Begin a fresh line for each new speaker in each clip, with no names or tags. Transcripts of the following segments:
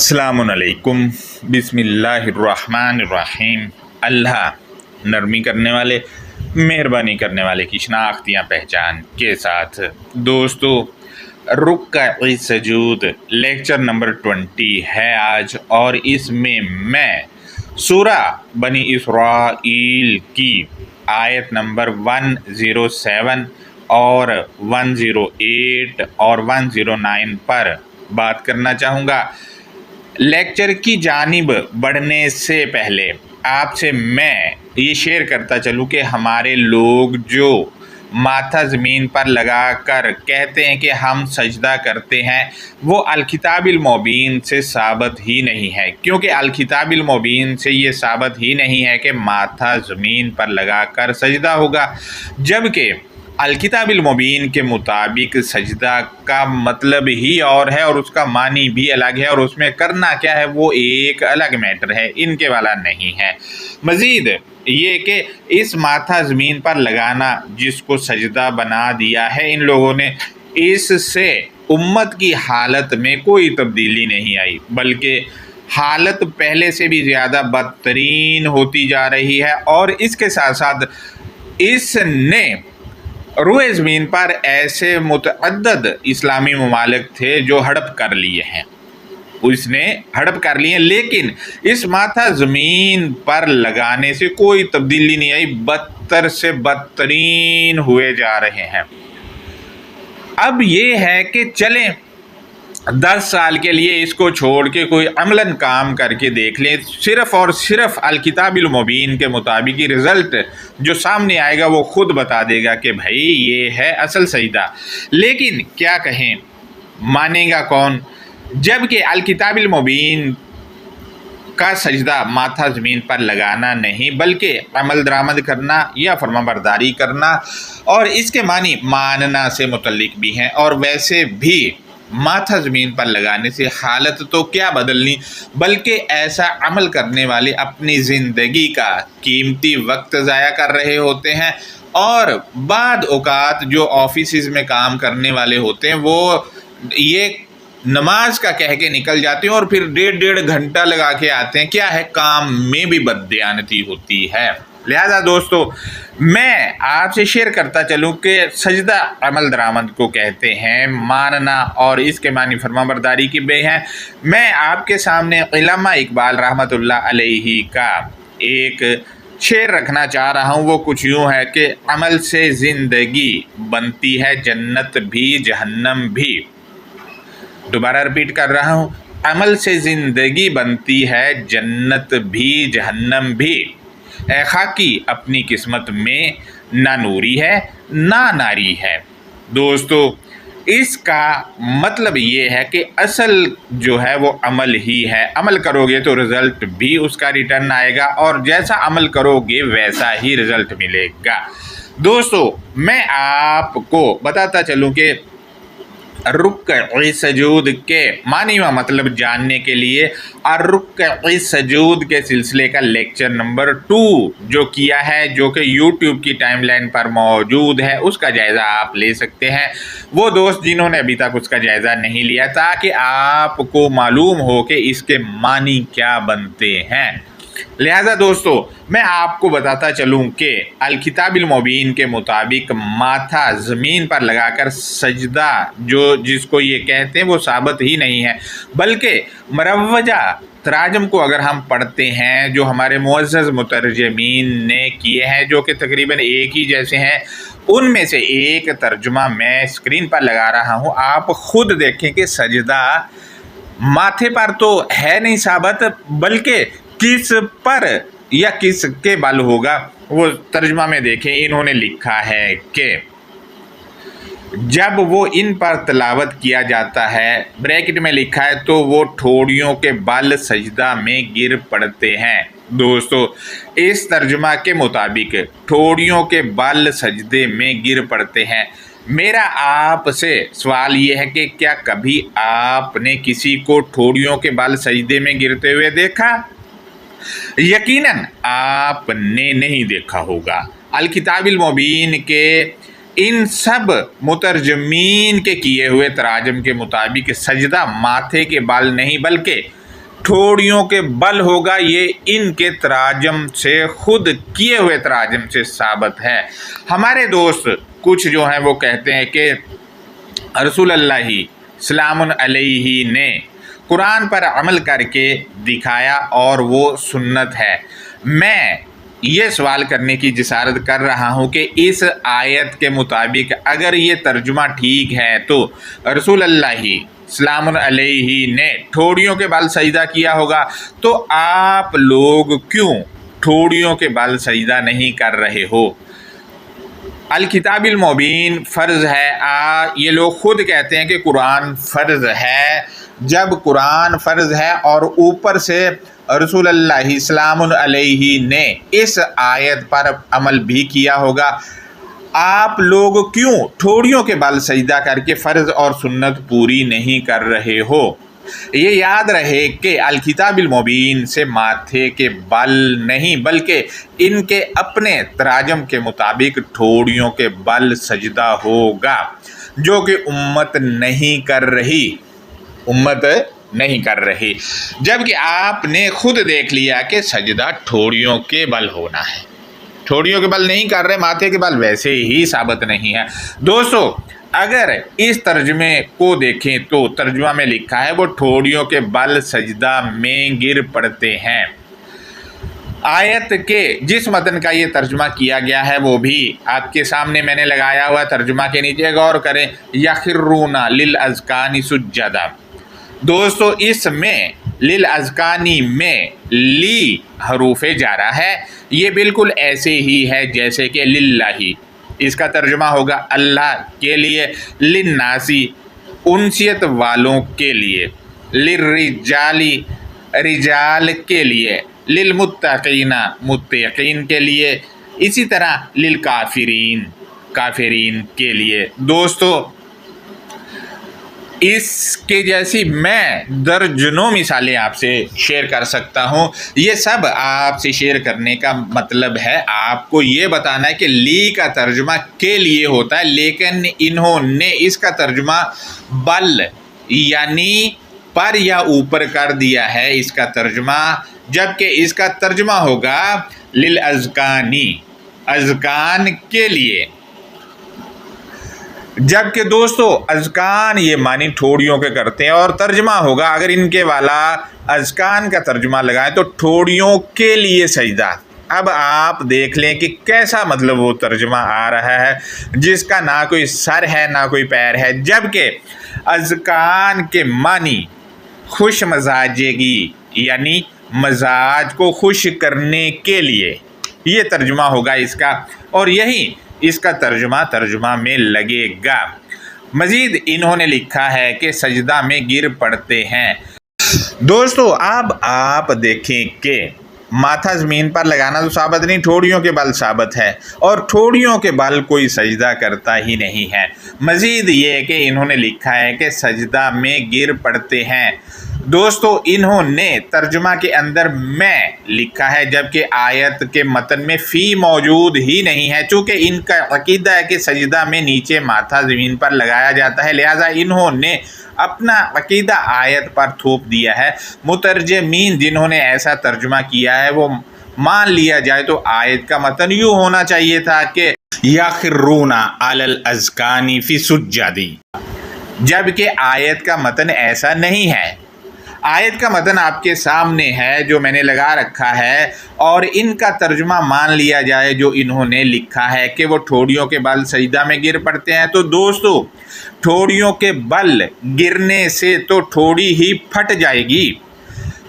السلام علیکم، بسم اللہ الرحمن الرحیم۔ اللہ نرمی کرنے والے، مہربانی کرنے والے کی شناخت یا پہچان کے ساتھ دوستو، رکع سجود لیکچر نمبر 20 ہے آج، اور اس میں سورہ بنی اسرائیل کی آیت نمبر 107 اور 108 اور 109 پر بات کرنا چاہوں گا۔ لیکچر کی جانب بڑھنے سے پہلے آپ سے میں یہ شیئر کرتا چلوں کہ ہمارے لوگ جو ماتھا زمین پر لگا کر کہتے ہیں کہ ہم سجدہ کرتے ہیں، وہ الکتاب المبین سے ثابت ہی نہیں ہے، کیونکہ الکتاب المبین سے یہ ثابت ہی نہیں ہے کہ ماتھا زمین پر لگا کر سجدہ ہوگا، جبکہ الکتاب المبین کے مطابق سجدہ کا مطلب ہی اور ہے اور اس کا معنی بھی الگ ہے، اور اس میں کرنا کیا ہے وہ ایک الگ میٹر ہے، ان کے والا نہیں ہے۔ مزید یہ کہ اس ماتھا زمین پر لگانا جس کو سجدہ بنا دیا ہے، ان لوگوں نے اس سے امت کی حالت میں کوئی تبدیلی نہیں آئی، بلکہ حالت پہلے سے بھی زیادہ بدترین ہوتی جا رہی ہے، اور اس کے ساتھ ساتھ اس نے روئے زمین پر ایسے متعدد اسلامی ممالک تھے جو ہڑپ کر لیے ہیں، اس نے ہڑپ کر لیے، لیکن اس ماتھا زمین پر لگانے سے کوئی تبدیلی نہیں آئی، بدتر سے بدترین ہوئے جا رہے ہیں۔ اب یہ ہے کہ چلیں 10 سال کے لیے اس کو چھوڑ کے کوئی عملاً کام کر کے دیکھ لیں، صرف اور صرف الکتاب المبین کے مطابق ہی رزلٹ جو سامنے آئے گا وہ خود بتا دے گا کہ بھائی یہ ہے اصل سجدہ۔ لیکن کیا کہیں، مانے گا کون؟ جبکہ الکتاب المبین کا سجدہ ماتھا زمین پر لگانا نہیں بلکہ عمل درآمد کرنا یا فرما برداری کرنا، اور اس کے معنی ماننا سے متعلق بھی ہیں، اور ویسے بھی ماتھا زمین پر لگانے سے حالت تو کیا بدلنی، بلکہ ایسا عمل کرنے والے اپنی زندگی کا قیمتی وقت ضائع کر رہے ہوتے ہیں، اور بعد اوقات جو آفیسز میں کام کرنے والے ہوتے ہیں وہ یہ نماز کا کہہ کے نکل جاتے ہیں اور پھر ڈیڑھ گھنٹہ لگا کے آتے ہیں، کیا ہے کام میں بھی بددیانتی ہوتی ہے۔ لہذا دوستو، میں آپ سے شیئر کرتا چلوں کہ سجدہ عمل درآمد کو کہتے ہیں، ماننا اور اس کے معنی فرما برداری کی بے ہیں۔ میں آپ کے سامنے علامہ اقبال رحمۃ اللہ علیہ کا ایک شعر رکھنا چاہ رہا ہوں، وہ کچھ یوں ہے کہ عمل سے زندگی بنتی ہے جنت بھی جہنم بھی۔ دوبارہ رپیٹ کر رہا ہوں، عمل سے زندگی بنتی ہے جنت بھی جہنم بھی، اے خاکی اپنی قسمت میں نہ نوری ہے نہ ناری ہے۔ دوستو، اس کا مطلب یہ ہے کہ اصل جو ہے وہ عمل ہی ہے، عمل کرو گے تو رزلٹ بھی اس کا ریٹرن آئے گا، اور جیسا عمل کرو گے ویسا ہی رزلٹ ملے گا۔ دوستو، میں آپ کو بتاتا چلوں کہ رکع سجود کے معنی و مطلب جاننے کے لیے رکع سجود کے سلسلے کا لیکچر نمبر 2 جو کیا ہے، جو کہ یوٹیوب کی ٹائم لائن پر موجود ہے، اس کا جائزہ آپ لے سکتے ہیں، وہ دوست جنہوں نے ابھی تک اس کا جائزہ نہیں لیا، تاکہ آپ کو معلوم ہو کہ اس کے معنی کیا بنتے ہیں۔ لہذا دوستو، میں آپ کو بتاتا چلوں کہ الکتاب المبین کے مطابق ماتھا زمین پر لگا کر سجدہ جس کو یہ کہتے ہیں وہ ثابت ہی نہیں ہے، بلکہ مروجہ تراجم کو اگر ہم پڑھتے ہیں جو ہمارے معزز مترجمین نے کیے ہیں، جو کہ تقریباً ایک ہی جیسے ہیں، ان میں سے ایک ترجمہ میں اسکرین پر لگا رہا ہوں، آپ خود دیکھیں کہ سجدہ ماتھے پر تو ہے نہیں ثابت، بلکہ کس پر یا کس کے بل ہوگا، وہ ترجمہ میں دیکھیں، انہوں نے لکھا ہے کہ جب وہ ان پر تلاوت کیا جاتا ہے، بریکٹ میں لکھا ہے، تو وہ ٹھوڑیوں کے بل سجدہ میں گر پڑتے ہیں۔ دوستو، اس ترجمہ کے مطابق ٹھوڑیوں کے بل سجدے میں گر پڑتے ہیں۔ میرا آپ سے سوال یہ ہے کہ کیا کبھی آپ نے کسی کو ٹھوڑیوں کے بل سجدے میں گرتے ہوئے دیکھا؟ یقیناً آپ نے نہیں دیکھا ہوگا۔ الکتاب المبین کے ان سب مترجمین کے کیے ہوئے تراجم کے مطابق سجدہ ماتھے کے بل نہیں بلکہ ठोड़ियों के बल होगा, ये इनके तराजम से, खुद किए हुए तराजम से साबित है। हमारे दोस्त कुछ जो हैं वो कहते हैं कि रसूलुल्लाह सलामुन अलैहि ने कुरान पर अमल करके दिखाया और वो सुन्नत है। मैं ये सवाल करने की जिसारत कर रहा हूँ कि इस आयत के मुताबिक अगर ये तर्जुमा ठीक है तो रसूलुल्लाह सलामुन अलैहि ने ठोड़ियों के बल सजदा किया होगा, तो आप लोग क्यों ठोड़ियों के बल सजदा नहीं कर रहे हो? अल किताबिल मुबीन फ़र्ज़ है। ये लोग खुद कहते हैं कि कुरान फ़र्ज़ है। जब कुरान फ़र्ज़ है और ऊपर से रसूलुल्लाह सलामुन अलैहि ने इस आयत पर अमल भी किया होगा, आप लोग क्यों ठोड़ियों के बल सजदा करके फ़र्ज़ और सुन्नत पूरी नहीं कर रहे हो? ये याद रहे कि अल किताबिल मुबीन से माथे के बल नहीं बल्कि इनके अपने तराजम के मुताबिक ठोड़ियों के बल सजदा होगा, जो कि उम्मत नहीं कर रही। जबकि आपने खुद देख लिया कि सजदा ठोड़ियों के बल होना है। ठोड़ियों के बल नहीं कर रहे, माथे के बल वैसे ही साबित नहीं है। दोस्तों, अगर इस तर्जुमे को देखें तो तर्जुमा में लिखा है वो ठोड़ियों के बल सजदा में गिर पड़ते हैं। आयत के जिस मतन का ये तर्जुमा किया गया है वो भी आपके सामने मैंने लगाया हुआ। तर्जुमा के नीचे गौर करें, यखिरूना लिल अज़कानी सुज्जदा। दोस्तों, इसमें लिल अज़कानी में ली हरूफ़े जारा है। ये बिल्कुल ऐसे ही है जैसे कि लिल्लाही, इसका तर्जुमा होगा अल्लाह के लिए, लिन्नासी उनसियत वालों के लिए, लिर्रिजाली रिजाल के लिए, लिलमुत्तकीना मुत्तकीन के लिए, इसी तरह लिल काफिरीन के लिए। दोस्तों, इसके जैसी मैं दर्जनों मिसालें आपसे शेयर कर सकता हूँ। ये सब आपसे शेयर करने का मतलब है आपको ये बताना है कि ली का तर्जुमा के लिए होता है, लेकिन इन्होंने इसका तर्जुमा बल यानी पर या ऊपर कर दिया है इसका तर्जुमा, जबकि इसका तर्जुमा होगा लिल अज़कानी, अज़कान के लिए। जबकि दोस्तों अज़कान ये मानी ठोड़ियों के करते हैं और तर्जुमा होगा, अगर इनके वाला अज़कान का तर्जुमा लगाएं तो ठोड़ियों के लिए सजदा। अब आप देख लें कि कैसा मतलब वो तर्जुमा आ रहा है जिसका ना कोई सर है ना कोई पैर है। जबकि अज़कान के मानी खुश मजाजगी यानी मजाज को खुश करने के लिए, ये तर्जुमा होगा इसका, और यही इसका तर्जुमा में लगेगा। मज़ीद इन्होंने लिखा है कि सजदा में गिर पड़ते हैं। दोस्तों, अब आप देखें कि माथा ज़मीन पर लगाना तो साबित नहीं, ठोड़ियों के बल साबित है और ठोड़ियों के बल कोई सजदा करता ही नहीं है। मज़ीद ये कि इन्होंने लिखा है कि सजदा में गिर पड़ते हैं। दोस्तों, इन्होंने तर्जुमा के अंदर मैं लिखा है, जबकि आयत के मतन में फ़ी मौजूद ही नहीं है। चूँकि इनका अकीदा है कि सजदा में नीचे माथा ज़मीन पर लगाया जाता है, लिहाजा इन्होंने अपना अकीदा आयत पर थोप दिया है। मुतरजमीन जिन्होंने ऐसा तर्जुमा किया है वो मान लिया जाए तो आयत का मतन यूँ होना चाहिए था कि यखिरूना अलल अज़कानी फ़ी सुज्जदी, जबकि आयत का मतन ऐसा नहीं है। आयत का मतन आपके सामने है जो मैंने लगा रखा है, और इनका तर्जुमा मान लिया जाए जो इन्होंने लिखा है कि वो ठोड़ियों के बल सजदा में गिर पड़ते हैं। तो दोस्तों, ठोड़ियों के बल गिरने से तो ठोड़ी ही फट जाएगी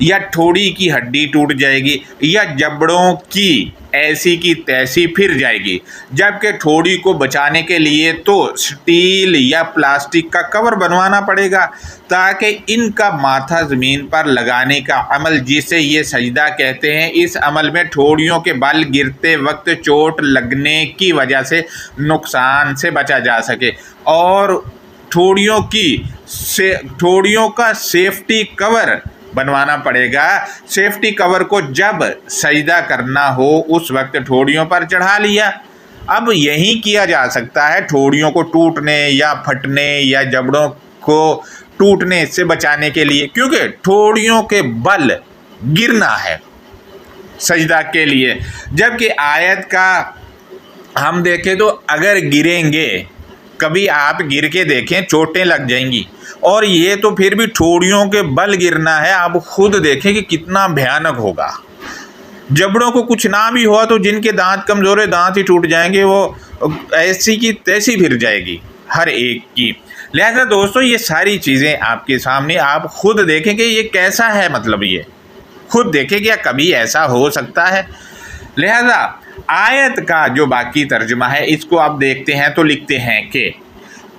या ठोड़ी की हड्डी टूट जाएगी या जबड़ों की ऐसी की तैसी फिर जाएगी, जबकि ठोड़ी को बचाने के लिए तो स्टील या प्लास्टिक का कवर बनवाना पड़ेगा ताकि इनका माथा ज़मीन पर लगाने का अमल, जिसे ये सजदा कहते हैं, इस अमल में ठोड़ियों के बल गिरते वक्त चोट लगने की वजह से नुकसान से बचा जा सके, और ठोड़ियों का सेफ्टी कवर बनवाना पड़ेगा। सेफ्टी कवर को जब सजदा करना हो उस वक्त ठोड़ियों पर चढ़ा लिया। अब यही किया जा सकता है ठोड़ियों को टूटने या फटने या जबड़ों को टूटने से बचाने के लिए, क्योंकि ठोड़ियों के बल गिरना है सजदा के लिए। जबकि आयत का हम देखें तो अगर गिरेंगे, कभी आप गिर के देखें चोटें लग जाएंगी, और ये तो फिर भी ठोड़ियों के बल गिरना है। आप खुद देखें कि कितना भयानक होगा। जबड़ों को कुछ ना भी हुआ तो जिनके दांत कमज़ोर है, दांत ही टूट जाएंगे, वो ऐसी की तैसी फिर जाएगी हर एक की। लिहाजा दोस्तों ये सारी चीज़ें आपके सामने, आप खुद देखें कि ये कैसा है, मतलब ये खुद देखें क्या कभी ऐसा हो सकता है। लिहाजा आयत का जो बाकी तर्जुमा है इसको आप देखते हैं तो लिखते हैं कि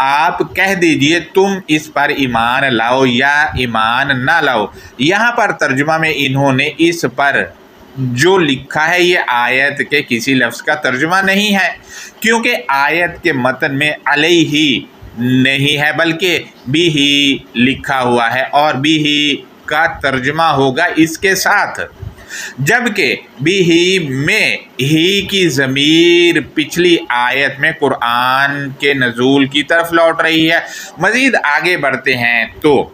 आप कह दीजिए तुम इस पर ईमान लाओ या ईमान ना लाओ। यहाँ पर तर्जुमा में इन्होंने इस पर जो लिखा है ये आयत के किसी लफ्ज़ का तर्जुमा नहीं है, क्योंकि आयत के मतन में अलैहि नहीं है बल्कि बिही लिखा हुआ है, और बिही का तर्जुमा होगा इसके साथ। जबकि बिही में ही की ज़मीर पिछली आयत में कुरान के नज़ूल की तरफ लौट रही है। मज़ीद आगे बढ़ते हैं तो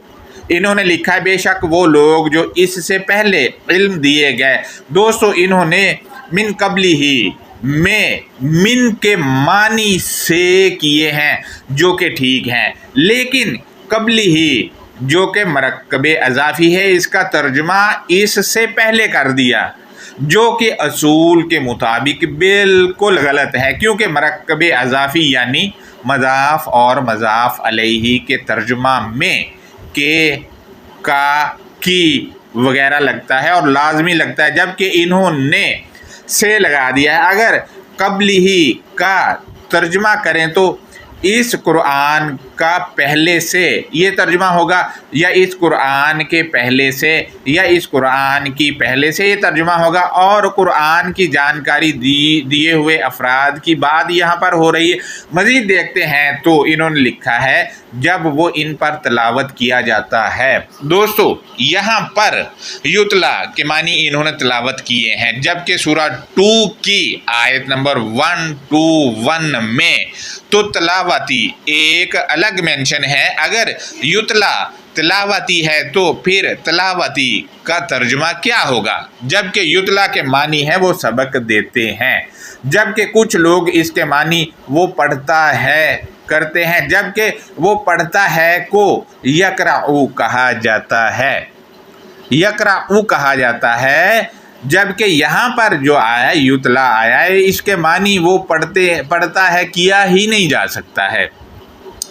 इन्होंने लिखा है बेशक वो लोग जो इससे पहले इल्म दिए गए। दोस्तों इन्होंने मिन कबली ही में मिन के मानी से किए हैं जो कि ठीक हैं, लेकिन कबली ही जो कि मरकब अज़ाफ़ी है इसका तर्जुमा इससे पहले कर दिया, जो कि असूल के मुताबिक बिल्कुल गलत है, क्योंकि मरकब अज़ाफ़ी यानी मज़ाफ़ और मज़ाफ़ अलैहि के तर्जुमा में के, का, की वगैरह लगता है और लाजमी लगता है, जबकि इन्होंने से लगा दिया है। अगर कबली ही का तर्जुमा करें तो इस कुरान का पहले से ये तर्जुमा होगा, या इस कुरान के पहले से, या इस कुरान की पहले से ये तर्जुमा होगा, और कुरान की जानकारी दिए हुए अफराद की बात यहाँ पर हो रही है। मज़ीद देखते हैं तो इन्होंने लिखा है जब वो इन पर तलावत किया जाता है। दोस्तों यहाँ पर युतला के मानी इन्होंने तलावत किए हैं, जबकि सूरा 2 की आयत नंबर 121 में तो तलावती एक अलग मेंशन है। अगर युतला तलावती है तो फिर तलावती का तर्जुमा क्या होगा, जबकि युतला के मानी है वो सबक देते हैं, जबकि कुछ लोग इसके मानी वो पढ़ता है करते हैं, जबकि वो पढ़ता है को यकराऊ कहा जाता है, यकराऊ कहा जाता है। जबकि यहाँ पर जो आया युतला आया है इसके मानी वो पढ़ता है किया ही नहीं जा सकता है।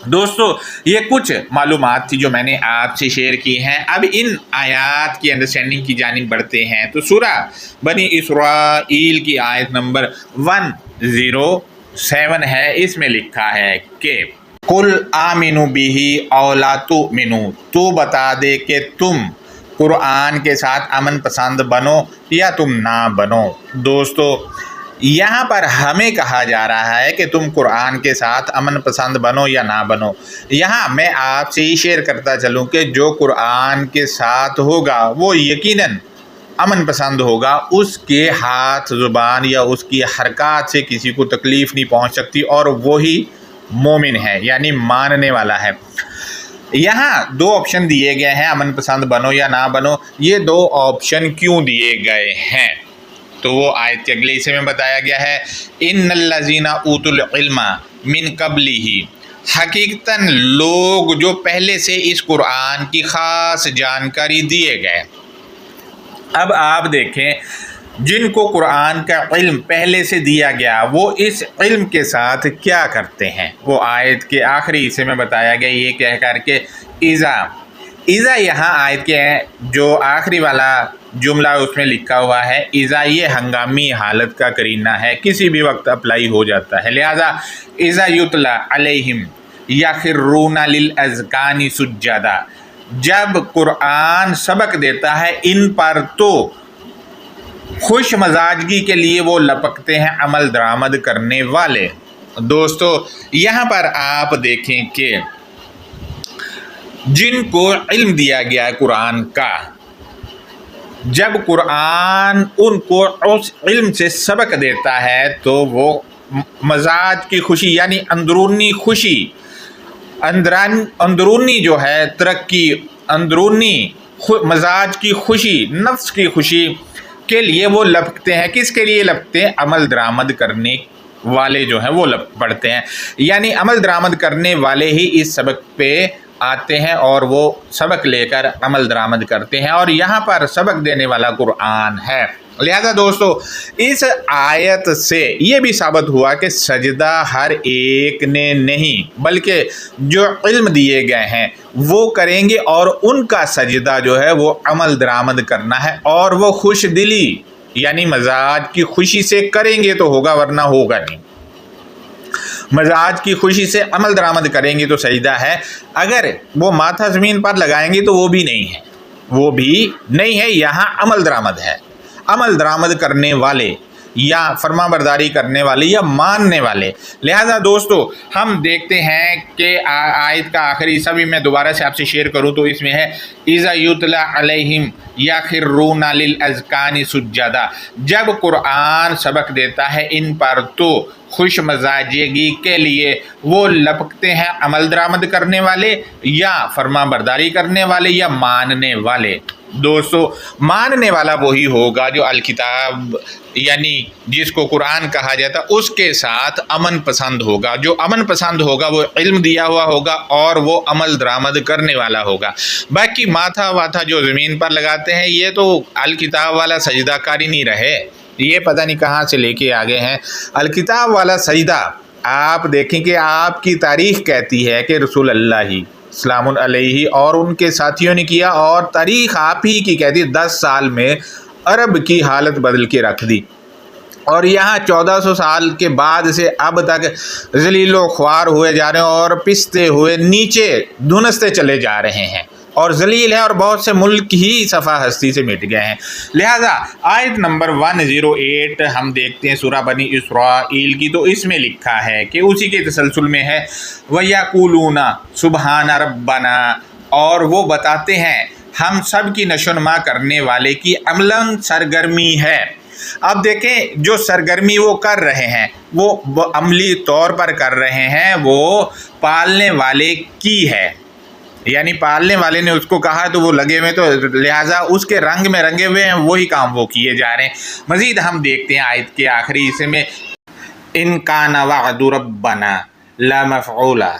दोस्तों ये कुछ मालूमात थी जो मैंने आपसे शेयर की हैं। अब इन आयात की अंडरस्टैंडिंग की जानिब बढ़ते हैं तो सूरा बनी इसराइल की आयत नंबर 107 है। इसमें लिखा है कि कुल आमिनु बिही औला तुमिनु, तू बता दे कि तुम कुरान के साथ अमन पसंद बनो या तुम ना बनो। दोस्तों यहाँ पर हमें कहा जा रहा है कि तुम कुरान के साथ अमन पसंद बनो या ना बनो। यहाँ मैं आपसे ही शेयर करता चलूँ कि जो कुरान के साथ होगा वो यकीनन अमन पसंद होगा, उसके हाथ ज़ुबान या उसकी हरकत से किसी को तकलीफ़ नहीं पहुँच सकती, और वही मोमिन है यानी मानने वाला है। यहाँ दो ऑप्शन दिए गए हैं, अमन पसंद बनो या ना बनो। ये दो ऑप्शन क्यों दिए गए हैं तो वो आयत के अगले हिस्से में बताया गया है, इन्नल्लज़ीना ऊतुल इल्मा मिन क़ब्लिही, हकीकतन लोग जो पहले से इस कुरान की ख़ास जानकारी दिए गए। अब आप देखें जिनको कुरान का इल्म पहले से दिया गया वो इस इल्म के साथ क्या करते हैं, वो आयत के आखिरी हिस्से में बताया गया। ये कह कर के इज़ा यहाँ आयत के जो आखिरी वाला जुमला उसमें लिखा हुआ है, इज़ा ये हंगामी हालत का करीना है, किसी भी वक्त अप्लाई हो जाता है। लिहाजा इज़ा युतला अलैहिम यखिरूना लिल अज़कानी सुज्जदा, जब कुरान सबक देता है इन पर तो खुश मजाजगी के लिए वो लपकते हैं अमल दरामद करने वाले। दोस्तों यहाँ पर आप देखें कि जिनको इल्म दिया गया है कुरान का, जब कुरान उनको उस इल्म से सबक देता है तो वो मजाज की खुशी यानी अंदरूनी खुशी अंदरूनी जो है तरक्की, अंदरूनी मजाज की खुशी, नफ्स की खुशी के लिए वो लपकते हैं। किसके लिए लपकते हैं? अमल दरामद करने वाले जो हैं वो पढ़ते हैं, यानी अमल दरामद करने वाले ही इस सबक पे आते हैं और वो सबक लेकर अमल दरामद करते हैं, और यहाँ पर सबक देने वाला कुरान है। लिहाजा दोस्तों, इस आयत से ये भी साबित हुआ कि सजदा हर एक ने नहीं, बल्कि जो इल्म दिए गए हैं वो करेंगे, और उनका सजदा जो है वो अमल दरामद करना है, और वो खुश दिली यानी मजाज की खुशी से करेंगे तो होगा, वरना होगा नहीं। मजाज की खुशी से अमल दरामद करेंगे तो सजदा है, अगर वो माथा ज़मीन पर लगाएंगे तो वो भी नहीं है, वो भी नहीं है। यहाँ अमल दरामद है। अमल दरामद करने वाले या फरमाबरदारी करने वाले या मानने वाले। लिहाजा दोस्तों, हम देखते हैं कि आयत का आखिरी हिस्सा भी मैं दोबारा से आपसे शेयर करूं तो इसमें है इज़ा युतला अलैहिम यखिर्रूना लिल अज़कानी सुज्जदा। जब कुरान सबक देता है इन पर तो खुश मजाजगी के लिए वो लपकते हैं अमल दरामद करने वाले या फरमाबरदारी करने वाले या मानने वाले। दोस्तों, मानने वाला वही होगा जो अल किताब यानी जिसको कुरान कहा जाता है उसके साथ अमन पसंद होगा। जो अमन पसंद होगा वो इल्म दिया हुआ होगा और वो अमल दरामद करने वाला होगा। बाकी माथा वाथा जो ज़मीन पर लगाते हैं ये तो अल किताब वाला सजदाकारी नहीं रहे, ये पता नहीं कहाँ से लेके आ गए हैं। अल किताब वाला सजदा आप देखें कि आपकी तारीख़ कहती है कि रसूल अल्लाह ही सलामुन अलैहि और उनके साथियों ने किया, और तारीख़ आप ही की कहती है 10 साल में अरब की हालत बदल के रख दी, और यहाँ 1400 साल के बाद से अब तक जलीलो ख्वार हुए जा रहे हैं और पिसते हुए नीचे धुनसते चले जा रहे हैं, और जलील है, और बहुत से मुल्क ही सफ़ा हस्ती से मिट गए हैं। लिहाजा आयत नंबर 108 हम देखते हैं सूरा बनी इसराइल की, तो इसमें लिखा है कि उसी के तसलसल में है वयक़ूलूना सुबहाना रब्बना, और वो बताते हैं हम सब की नशोनुमा करने वाले की अमलन सरगर्मी है। अब देखें, जो सरगर्मी वो कर रहे हैं वो अमली तौर पर कर रहे हैं, वो पालने वाले की है, यानी पालने वाले ने उसको कहा तो वो लगे हुए, तो लिहाजा उसके रंग में रंगे हुए हैं, वही काम वो किए जा रहे हैं। मज़ीद हम देखते हैं आयत के आखिरी हिस्से में इन काना वअदु रब्बना ला मफ़ऊला,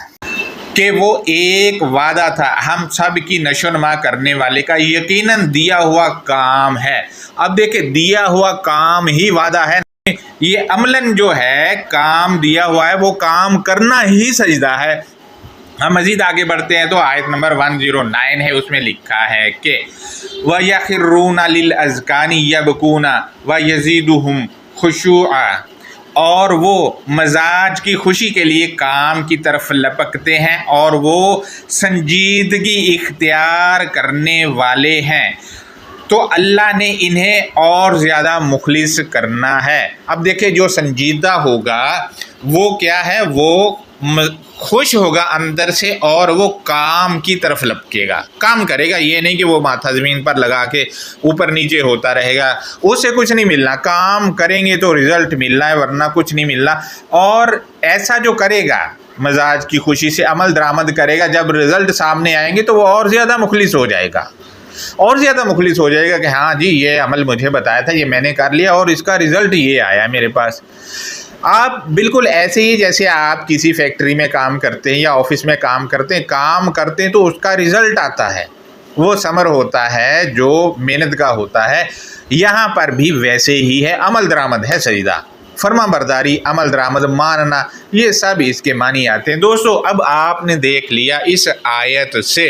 कि वो एक वादा था हम सब की नशोनुमा करने वाले का, यकीनन दिया हुआ काम है। अब देखिए, दिया हुआ काम ही वादा है, ये अमलन जो है काम दिया हुआ है, वो काम करना ही सजदा है। हम मज़ीद आगे बढ़ते हैं तो आयत नंबर 109 है, उसमें लिखा है कि वयखिर्रूना लिल अज़कानी यबकूना व यज़ीदुहुम खुशूआ, और वो मजाज की खुशी के लिए काम की तरफ लपकते हैं और वो संजीदगी इख्तियार करने वाले हैं, तो अल्लाह ने इन्हें और ज़्यादा मुखलिस करना है। अब देखिए, जो संजीदा होगा वो क्या है, वो खुश होगा अंदर से और वो काम की तरफ लपकेगा, काम करेगा। ये नहीं कि वो माथा ज़मीन पर लगा के ऊपर नीचे होता रहेगा, उससे कुछ नहीं मिलना। काम करेंगे तो रिज़ल्ट मिलना है, वरना कुछ नहीं मिलना। और ऐसा जो करेगा मजाज की खुशी से अमल दरामद करेगा, जब रिज़ल्ट सामने आएंगे तो वो और ज़्यादा मुखलिस हो जाएगा, और ज़्यादा मुखलिस हो जाएगा कि हाँ जी, ये अमल मुझे बताया था, ये मैंने कर लिया और इसका रिज़ल्ट ये आया मेरे पास। आप बिल्कुल ऐसे ही जैसे आप किसी फैक्ट्री में काम करते हैं या ऑफिस में काम करते हैं तो उसका रिज़ल्ट आता है, वो समर होता है जो मेहनत का होता है। यहाँ पर भी वैसे ही है, अमल दरामद है सजदा, फर्मा बरदारी, अमल दरामद, मानना, ये सब इसके मानी आते हैं। दोस्तों, अब आपने देख लिया इस आयत से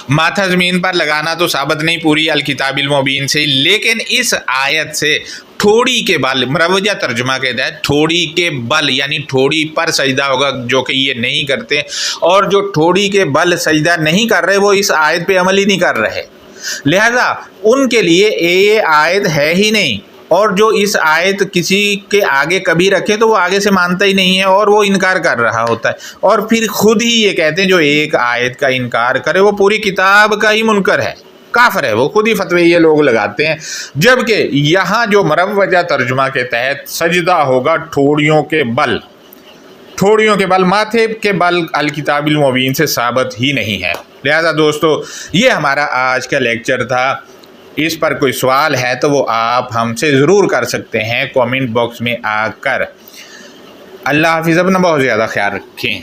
माथा ज़मीन पर लगाना तो साबित नहीं पूरी अल किताबिल मुबीन से, लेकिन इस आयत से ठोड़ी के बल, मुरवजा तर्जुमा के तहत ठोड़ी के बल यानी ठोड़ी पर सजदा होगा, जो कि ये नहीं करते, और जो ठोड़ी के बल सजदा नहीं कर रहे वो इस आयत पे अमल ही नहीं कर रहे, लिहाजा उनके लिए ये आयत है ही नहीं। और जो इस आयत किसी के आगे कभी रखे तो वो आगे से मानता ही नहीं है और वो इनकार कर रहा होता है, और फिर खुद ही ये कहते हैं जो एक आयत का इनकार करे वो पूरी किताब का ही मुनकर है, काफिर है, वो खुद ही फतवे ये लोग लगाते हैं। जबकि यहाँ जो मुरवजा तर्जुमा के तहत सजदा होगा ठोड़ियों के बल, ٹھوڑیوں کے بل ماتھے کے بل الکتاب المبین سے ثابت ہی نہیں ہے۔ لہذا دوستو یہ ہمارا آج کا لیکچر تھا۔ اس پر کوئی سوال ہے تو وہ آپ ہم سے ضرور کر سکتے ہیں کومنٹ باکس میں آ کر۔ اللہ حافظ، اپنا بہت زیادہ خیال رکھیں۔